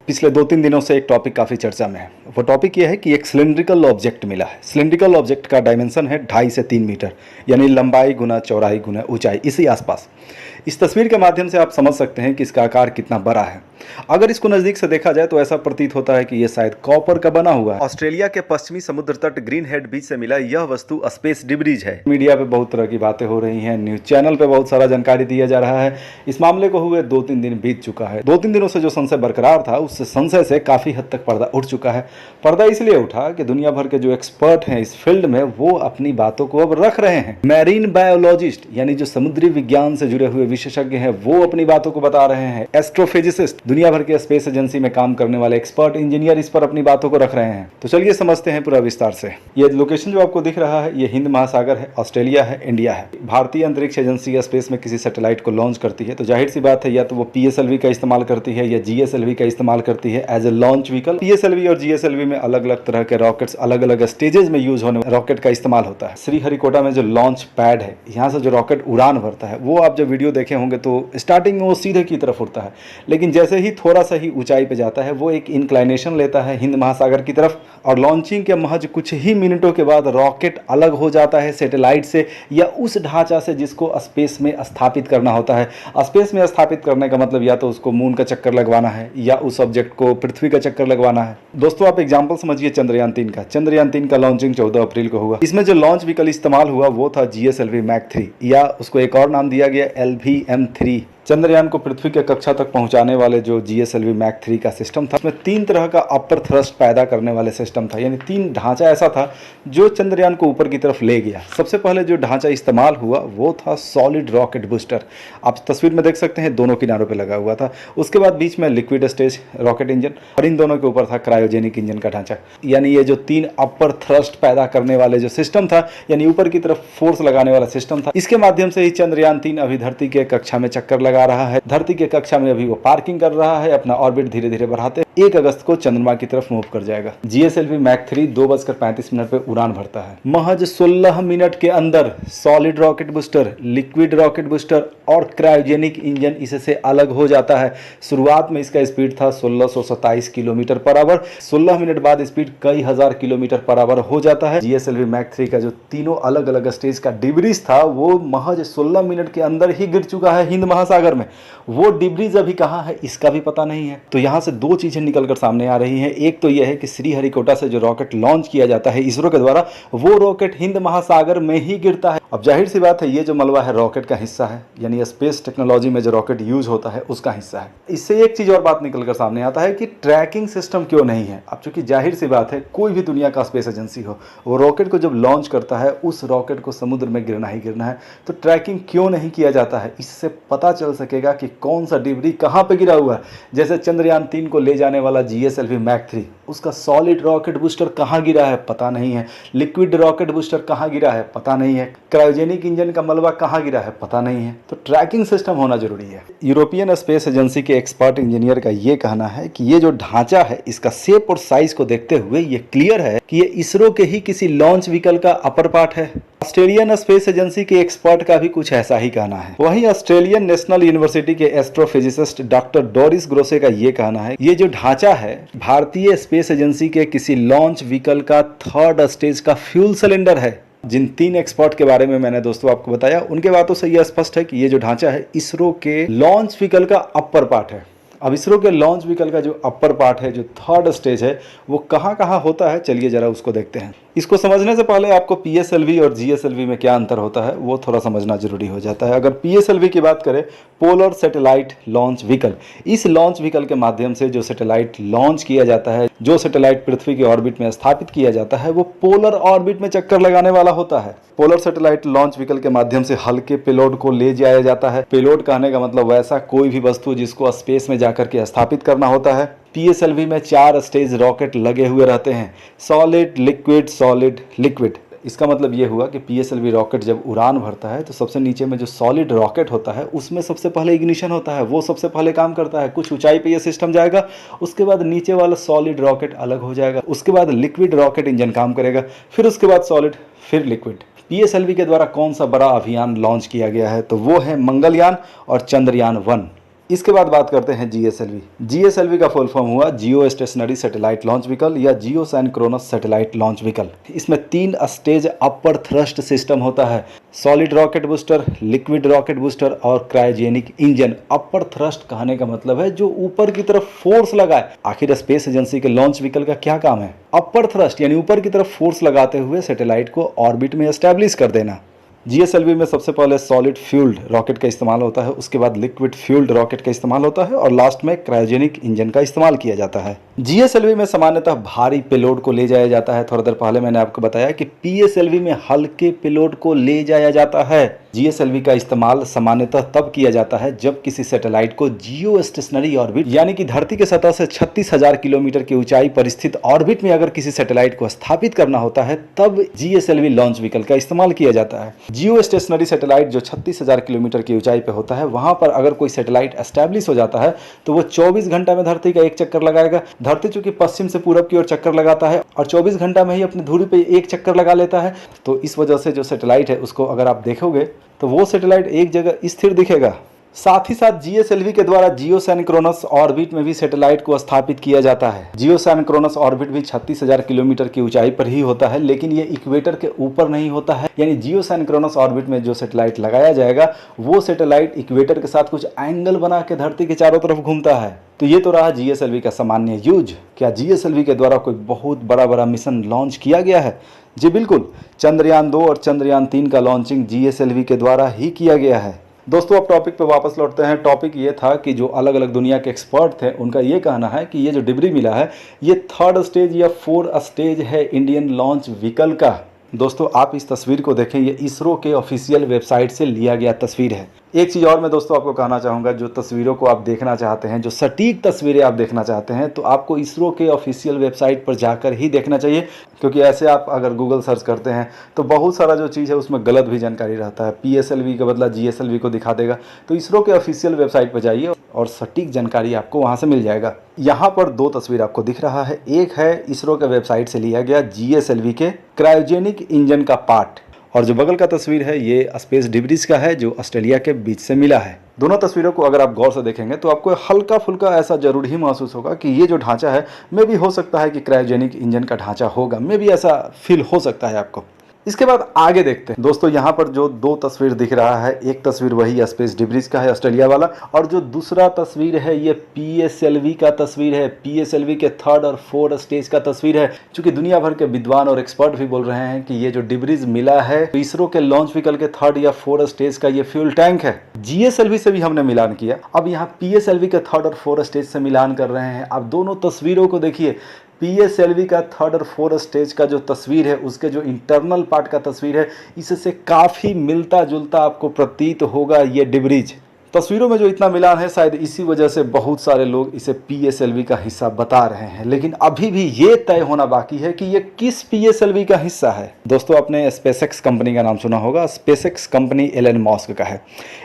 पिछले 2-3 दिनों से एक टॉपिक काफ़ी चर्चा में है। वो टॉपिक ये है कि एक सिलिंड्रिकल ऑब्जेक्ट मिला है। सिलिंड्रिकल ऑब्जेक्ट का डायमेंशन है 2.5 से 3 मीटर, यानी लंबाई गुना चौड़ाई गुना ऊंचाई, इसी आसपास। इस तस्वीर के माध्यम से आप समझ सकते हैं कि इसका आकार कितना बड़ा है। अगर इसको नज़दीक से देखा जाए तो ऐसा प्रतीत होता है कि यह शायद कॉपर का बना हुआ है। ऑस्ट्रेलिया के पश्चिमी समुद्र तट ग्रीन हेड बीच से मिला यह वस्तु स्पेस डिब्रीज है। मीडिया पे बहुत तरह की बातें हो रही हैं, न्यूज चैनल पे बहुत सारा जानकारी दिया जा रहा है। इस मामले को हुए 2-3 दिन बीत चुका है। 2-3 दिनों से जो संशय बरकरार था, उस संशय से काफ़ी हद तक पर्दा उठ चुका है। पर्दा इसलिए उठा कि दुनिया भर के जो एक्सपर्ट हैं इस फील्ड में, वो अपनी बातों को अब रख रहे हैं। मैरीन बायोलॉजिस्ट यानी जो समुद्री विज्ञान से जुड़े हुए विशेषज्ञ हैं, वो अपनी बातों को बता रहे हैं। एस्ट्रोफिजिसिस्ट, दुनिया भर के स्पेस एजेंसी में काम करने वाले एक्सपर्ट इंजीनियर इस पर अपनी बातों को रख रहे हैं। तो चलिए समझते हैं पूरा विस्तार से। ये लोकेशन जो आपको दिख रहा है, ये हिंद महासागर है, ऑस्ट्रेलिया है, इंडिया है। भारतीय अंतरिक्ष एजेंसी स्पेस में किसी सैटेलाइट को लॉन्च करती है तो जाहिर सी बात है, या तो वो PSLV का इस्तेमाल करती है या GSLV का इस्तेमाल करती है as a launch vehicle. PSLV और GSLV में अलग अलग तरह के रॉकेट्स, अलग अलग स्टेजेस में यूज होने रॉकेट का इस्तेमाल होता है। श्रीहरिकोटा में जो लॉन्च पैड है, यहाँ से जो रॉकेट उड़ान भरता है, वो आप जब वीडियो देखे होंगे तो स्टार्टिंग में वो सीधे की तरफ उड़ता है, लेकिन जैसे ही थोड़ा सा ही ऊंचाई पे जाता है, वो एक इंक्लाइनेशन लेता है हिंद महासागर की तरफ, और लॉन्चिंग के महज कुछ ही मिनटों के बाद रॉकेट अलग हो जाता है सैटेलाइट से या उस ढांचा से जिसको स्पेस में स्थापित करना होता है। स्पेस में स्थापित करने का मतलब या तो उसको मून का चक्कर लगवाना है या उस ऑब्जेक्ट को पृथ्वी का चक्कर लगवाना है। दोस्तों, आप एग्जांपल समझिए चंद्रयान 3 का। चंद्रयान 3 का लॉन्चिंग 14 अप्रैल को हुआ। इसमें जो लॉन्च व्हीकल इस्तेमाल हुआ वो था GSLV Mach 3, या उसको एक और नाम दिया गया LVM-3। चंद्रयान को पृथ्वी के कक्षा तक पहुंचाने वाले जो GSLV Mach 3 का सिस्टम था, उसमें 3 तरह का अपर थ्रस्ट पैदा करने वाले सिस्टम था, यानी 3 ढांचा ऐसा था जो चंद्रयान को ऊपर की तरफ ले गया। सबसे पहले जो ढांचा इस्तेमाल हुआ वो था सॉलिड रॉकेट बूस्टर। आप तस्वीर में देख सकते हैं, दोनों किनारों पे लगा हुआ था। उसके बाद बीच में लिक्विड स्टेज रॉकेट इंजन, और इन दोनों के ऊपर था क्रायोजेनिक इंजन का ढांचा। यानी ये जो 3 अपर थ्रस्ट पैदा करने वाले जो सिस्टम था, यानी ऊपर की तरफ फोर्स लगाने वाला सिस्टम था, इसके माध्यम से ही चंद्रयान 3 अभी धरती के कक्षा में चक्कर लगा रहा है। धरती के कक्षा में अभी वो पार्किंग कर रहा है, अपना ऑर्बिट धीरे धीरे बढ़ाते 1 अगस्त को चंद्रमा की तरफ मूव कर जाएगा। GSLV Mach 3 2:35 पे उड़ान भरता है। महज 16 मिनट के अंदर solid rocket booster, liquid rocket booster और क्रायोजेनिक इंजन इससे अलग हो जाता है। शुरुआत में इसका स्पीड था 1627 किलोमीटर पर आवर। 16 मिनट बाद स्पीड कई हजार किलोमीटर पर आवर हो जाता है। GSLV Mach 3 का जो तीनों अलग अलग स्टेज का डिब्रीज था, वो महज 16 मिनट के अंदर ही गिर चुका है हिंद महासागर में। वो डिब्रीज अभी कहाँ है, इसका भी पता नहीं है। तो यहाँ से 2 चीजें निकलकर सामने आ रही हैं। एक तो यह है कि श्रीहरिकोटा से जो रॉकेट लॉन्च किया जाता है इसरो के द्वारा, वो रॉकेट हिंद महासागर में ही गिरता है। अब जाहिर सी बात है, ये जो मलबा है रॉकेट का हिस्सा है, यानी स्पेस टेक्नोलॉजी में जो रॉकेट यूज होता है उसका हिस्सा है। इससे एक चीज और बात निकलकर सामने आता है कि ट्रैकिंग सिस्टम क्यों नहीं है। अब चूंकि जाहिर सी बात है, कोई भी दुनिया का स्पेस एजेंसी हो, वो रॉकेट को जब लॉन्च करता है, उस रॉकेट को समुद्र में गिरना ही गिरना है, तो ट्रैकिंग क्यों नहीं किया जाता है। इससे पता चल सकेगा कि कौन सा डिब्री कहाँ पे गिरा हुआ है। जैसे चंद्रयान 3 को ले जाने वाला GSLV Mach 3, उसका सॉलिड रॉकेट बूस्टर कहाँ गिरा है पता नहीं है, लिक्विड रॉकेट बूस्टर कहाँ गिरा है पता नहीं है, क्रायोजेनिक इंजन का मलबा कहाँ गिरा है पता नहीं है। तो ट्रैकिंग सिस्टम होना जरूरी है। यूरोपियन स्पेस एजेंसी के एक्सपर्ट इंजीनियर का ये कहना है कि ये जो ढांचा है, इसका शेप और साइज को देखते हुए ये क्लियर है कि ये इसरो के ही किसी लॉन्च व्हीकल का अपर पार्ट है। ऑस्ट्रेलियन स्पेस एजेंसी के एक्सपर्ट का भी कुछ ऐसा ही कहना है। वहीं ऑस्ट्रेलियन नेशनल यूनिवर्सिटी के एस्ट्रोफिजिसिस्ट डॉक्टर डोरिस ग्रोसे का ये कहना है, ये जो ढांचा है भारतीय स्पेस एजेंसी के किसी लॉन्च व्हीकल का 3rd स्टेज का फ्यूल सिलेंडर है। जिन 3 एक्सपर्ट के बारे में मैंने दोस्तों आपको बताया, उनके बातों से यह स्पष्ट है कि ये जो ढांचा है इसरो के लॉन्च व्हीकल का अपर पार्ट है। अब इसरो के लॉन्च व्हीकल का जो अपर पार्ट है, जो 3rd स्टेज है, वो कहाँ कहाँ होता है, चलिए जरा उसको देखते हैं। इसको समझने से पहले आपको PSLV और GSLV में क्या अंतर होता है वो थोड़ा समझना जरूरी हो जाता है। अगर PSLV की बात करें, पोलर सैटेलाइट लॉन्च व्हीकल, इस लॉन्च व्हीकल के माध्यम से जो सैटेलाइट लॉन्च किया जाता है, जो सैटेलाइट पृथ्वी के ऑर्बिट में स्थापित किया जाता है, वो पोलर ऑर्बिट में चक्कर लगाने वाला होता है। पोलर सैटेलाइट लॉन्च व्हीकल के माध्यम से हल्के पेलोड को ले जाया जाता है। पेलोड कहने का मतलब वैसा कोई भी वस्तु जिसको स्पेस में जाकर के स्थापित करना होता है। PSLV में 4 स्टेज रॉकेट लगे हुए रहते हैं, सॉलिड, लिक्विड, सॉलिड, लिक्विड। इसका मतलब ये हुआ कि PSLV रॉकेट जब उड़ान भरता है तो सबसे नीचे में जो सॉलिड रॉकेट होता है, उसमें सबसे पहले इग्निशन होता है, वो सबसे पहले काम करता है। कुछ ऊंचाई पे ये सिस्टम जाएगा, उसके बाद नीचे वाला सॉलिड रॉकेट अलग हो जाएगा, उसके बाद लिक्विड रॉकेट इंजन काम करेगा, फिर उसके बाद सॉलिड, फिर लिक्विड। PSLV के द्वारा कौन सा बड़ा अभियान लॉन्च किया गया है, तो वो है मंगलयान और चंद्रयान 1। इसके बाद बात करते हैं जीएसएलवी। जीएसएलवी का फुल फॉर्म हुआ जियो स्टेशनरी सैटेलाइट लॉन्च व्हीकल या जियो सिंक्रोनस सैटेलाइट लॉन्च व्हीकल। इसमें 3 स्टेज अपर थ्रस्ट सिस्टम होता है, solid rocket booster, liquid rocket booster और क्रायोजेनिक इंजन। अपर थ्रस्ट कहने का मतलब है जो ऊपर की तरफ फोर्स लगाए। आखिर स्पेस एजेंसी के लॉन्च व्हीकल का क्या काम है? अपर थ्रस्ट यानी ऊपर की तरफ फोर्स लगाते हुए सैटेलाइट को ऑर्बिट में एस्टैब्लिश कर देना। जीएसएलवी में सबसे पहले सॉलिड फ्यूल्ड रॉकेट का इस्तेमाल होता है, उसके बाद लिक्विड फ्यूल्ड रॉकेट का इस्तेमाल होता है और लास्ट में क्रायोजेनिक इंजन का इस्तेमाल किया जाता है। जीएसएलवी में सामान्यतः भारी पेलोड को ले जाया जाता है। थोड़ा देर पहले मैंने आपको बताया कि पीएसएलवी में हल्के पेलोड को ले जाया जाता है। जीएसएलवी का इस्तेमाल सामान्यतः तब किया जाता है जब किसी सैटेलाइट को जियो स्टेशनरी ऑर्बिट यानी कि धरती के सतह से 36,000 किलोमीटर की ऊंचाई पर स्थित ऑर्बिट में अगर किसी सैटेलाइट को स्थापित करना होता है, तब जीएसएलवी लॉन्च व्हीकल का इस्तेमाल किया जाता है। जियो स्टेशनरी सैटेलाइट जो 36,000 किलोमीटर की ऊंचाई पर होता है, वहां पर अगर कोई सैटेलाइट एस्टैब्लिश हो जाता है तो वो 24 घंटा में धरती का एक चक्कर लगाएगा। धरती चूंकि पश्चिम से पूरब की ओर चक्कर लगाता है और 24 घंटा में ही अपनी धुरी पे एक चक्कर लगा लेता है, तो इस वजह से जो सैटेलाइट है उसको अगर आप देखोगे तो वो सैटेलाइट एक जगह स्थिर दिखेगा। साथ ही साथ जीएसएलवी के द्वारा जियो सिंक्रोनस ऑर्बिट में भी सैटेलाइट को स्थापित किया जाता है। जियो सिंक्रोनस ऑर्बिट भी 36,000 किलोमीटर की ऊंचाई पर ही होता है, लेकिन ये इक्वेटर के ऊपर नहीं होता है। यानी जियो सिंक्रोनस ऑर्बिट में जो सैटेलाइट लगाया जाएगा वो सैटेलाइट इक्वेटर के साथ कुछ एंगल बना के धरती के चारों तरफ घूमता है। तो ये तो रहा जीएसएलवी का सामान्य यूज। क्या जीएसएलवी के द्वारा कोई बहुत बड़ा मिशन लॉन्च किया गया है? जी बिल्कुल, चंद्रयान 2 और चंद्रयान 3 का लॉन्चिंग जीएसएलवी के द्वारा ही किया गया है। दोस्तों, अब टॉपिक पे वापस लौटते हैं। टॉपिक ये था कि जो अलग अलग दुनिया के एक्सपर्ट थे उनका ये कहना है कि ये जो डिब्री मिला है ये 3rd स्टेज या 4th स्टेज है इंडियन लॉन्च व्हीकल का। दोस्तों, आप इस तस्वीर को देखें, ये इसरो के ऑफिशियल वेबसाइट से लिया गया तस्वीर है। एक चीज़ और मैं दोस्तों आपको कहना चाहूँगा, जो तस्वीरों को आप देखना चाहते हैं, जो सटीक तस्वीरें आप देखना चाहते हैं, तो आपको इसरो के ऑफिशियल वेबसाइट पर जाकर ही देखना चाहिए, क्योंकि ऐसे आप अगर गूगल सर्च करते हैं तो बहुत सारा जो चीज़ है उसमें गलत भी जानकारी रहता है। पीएसएलवी के बदला जीएसएलवी को दिखा देगा। तो इसरो के ऑफिशियल वेबसाइट पर जाइए और सटीक जानकारी आपको वहाँ से मिल जाएगा। यहाँ पर 2 तस्वीर आपको दिख रहा है। एक है इसरो के वेबसाइट से लिया गया जीएसएलवी के क्रायोजेनिक इंजन का पार्ट, और जो बगल का तस्वीर है ये स्पेस डिब्रीज का है जो ऑस्ट्रेलिया के बीच से मिला है। दोनों तस्वीरों को अगर आप गौर से देखेंगे तो आपको हल्का फुल्का ऐसा जरूर ही महसूस होगा कि ये जो ढांचा है मे भी हो सकता है कि क्रायोजेनिक इंजन का ढांचा होगा, मे भी ऐसा फील हो सकता है आपको। इसके बाद आगे देखते हैं। दोस्तों, यहाँ पर जो 2 तस्वीर दिख रहा है, एक तस्वीर वही स्पेस डिब्रीज का है ऑस्ट्रेलिया वाला, और जो दूसरा तस्वीर है ये पीएसएलवी का तस्वीर है। पीएसएलवी के 3rd और 4th स्टेज का तस्वीर है। क्योंकि दुनिया भर के विद्वान और एक्सपर्ट भी बोल रहे हैं कि ये जो डिब्रीज मिला है तो इसरो के लॉन्च व्हीकल के 3rd या 4th स्टेज का ये फ्यूल टैंक है। जीएसएलवी से भी हमने मिलान किया, अब यहाँ पीएसएलवी के 3rd और 4th स्टेज से मिलान कर रहे हैं। अब दोनों तस्वीरों को देखिए, पीएसएलवी का 3rd और 4th स्टेज का जो तस्वीर है उसके जो इंटरनल पार्ट का तस्वीर है, इससे काफ़ी मिलता जुलता आपको प्रतीत होगा ये डिब्रीज। तस्वीरों में जो इतना मिलान है शायद इसी वजह से बहुत सारे लोग इसे पीएसएलवी का हिस्सा बता रहे हैं, लेकिन अभी भी ये तय होना बाकी है कि ये किस पीएसएलवी का हिस्सा है। दोस्तों, आपने स्पेसएक्स कंपनी का नाम सुना होगा। स्पेसएक्स कंपनी एलन मस्क का है।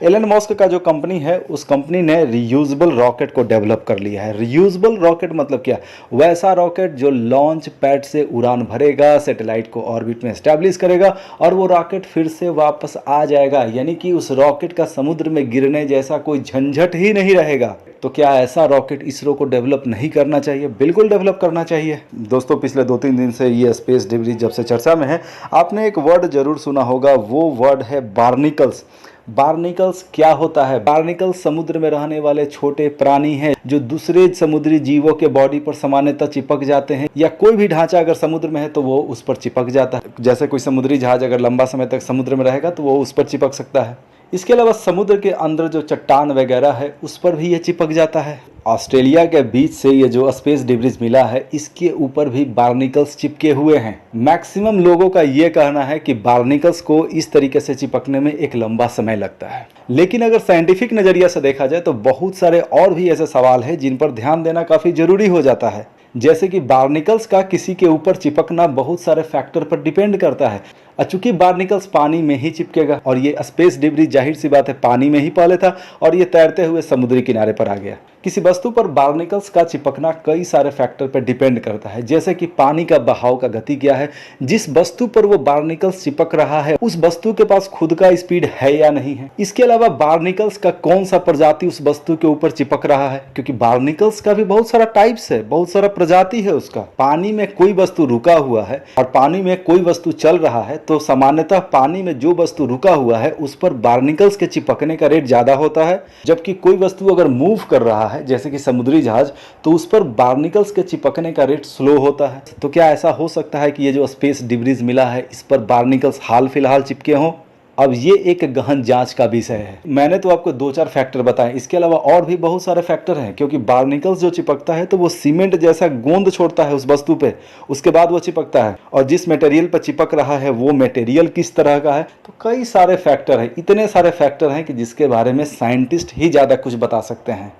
एलन मस्क का जो कंपनी है उस कंपनी ने रियूजेबल रॉकेट को डेवलप कर लिया है। रियूजेबल रॉकेट मतलब क्या? वैसा रॉकेट जो लॉन्च पैड से उड़ान भरेगा, सैटेलाइट को ऑर्बिट में एस्टैब्लिश करेगा और वो रॉकेट फिर से वापस आ जाएगा। यानी कि उस रॉकेट का समुद्र में गिरने जैसा कोई झंझट ही नहीं रहेगा। तो क्या ऐसा रॉकेट इसरो को डेवलप नहीं करना चाहिए? बिल्कुल डेवलप करना चाहिए। दोस्तों, पिछले 2-3 दिन से ये स्पेस डिब्री जब से चर्चा में है, आपने एक वर्ड जरूर सुना होगा, वो वर्ड है बार्निकल्स। बार्निकल्स क्या होता है? बार्निकल्स समुद्र में रहने वाले छोटे प्राणी हैं जो दूसरे समुद्री जीवों के बॉडी पर सामान्यतः चिपक जाते हैं, या कोई भी ढांचा अगर समुद्र में है तो वो उस पर चिपक जाता है। जैसे कोई समुद्री जहाज अगर लंबा समय तक समुद्र में रहेगा तो वो उस पर चिपक सकता है। इसके अलावा समुद्र के अंदर जो चट्टान वगैरह है उस पर भी ये चिपक जाता है। ऑस्ट्रेलिया के बीच से ये जो स्पेस डिब्रीज मिला है इसके ऊपर भी बार्निकल्स चिपके हुए हैं। मैक्सिमम लोगों का ये कहना है कि बार्निकल्स को इस तरीके से चिपकने में एक लंबा समय लगता है, लेकिन अगर साइंटिफिक नज़रिया से देखा जाए तो बहुत सारे और भी ऐसे सवाल हैं जिन पर ध्यान देना काफ़ी ज़रूरी हो जाता है। जैसे कि बार्निकल्स का किसी के ऊपर चिपकना बहुत सारे फैक्टर पर डिपेंड करता है। और चूंकि बार्निकल्स पानी में ही चिपकेगा और ये स्पेस डिब्री जाहिर सी बात है पानी में ही पहले था और ये तैरते हुए समुद्री किनारे पर आ गया। किसी वस्तु पर बार्निकल्स का चिपकना कई सारे फैक्टर पर डिपेंड करता है, जैसे कि पानी का बहाव का गति क्या है, जिस वस्तु पर वो बार्निकल्स चिपक रहा है उस वस्तु के पास खुद का स्पीड है या नहीं है। इसके अलावा बार्निकल्स का कौन सा प्रजाति उस वस्तु के ऊपर चिपक रहा है, क्योंकि बार्निकल्स का भी बहुत सारा टाइप्स है, बहुत सारा प्रजाति है उसका। पानी में कोई वस्तु रुका हुआ है और पानी में कोई वस्तु चल रहा है तो सामान्यतः पानी में जो वस्तु रुका हुआ है उस पर बार्निकल्स के चिपकने का रेट ज्यादा होता है, जबकि कोई वस्तु अगर मूव कर रहा है जैसे कि समुद्री जहाज तो उस पर बार्निकल्स के चिपकने का रेट स्लो होता है। तो क्या ऐसा हो सकता है कि ये जो स्पेस डिब्रीज मिला है इस पर बार्निकल्स हाल फिलहाल चिपके हों? अब ये एक गहन जांच का विषय है। मैंने तो आपको 2-4 फैक्टर बताए, इसके अलावा और भी बहुत सारे फैक्टर हैं, क्योंकि बार्निकल्स जो चिपकता है तो वो सीमेंट जैसा गोंद छोड़ता है उस वस्तु पे, उसके बाद वो चिपकता है, और जिस मटेरियल पर चिपक रहा है वो मटेरियल किस तरह का है। तो कई सारे फैक्टर हैं, इतने सारे फैक्टर हैं कि जिसके बारे में साइंटिस्ट ही ज़्यादा कुछ बता सकते हैं।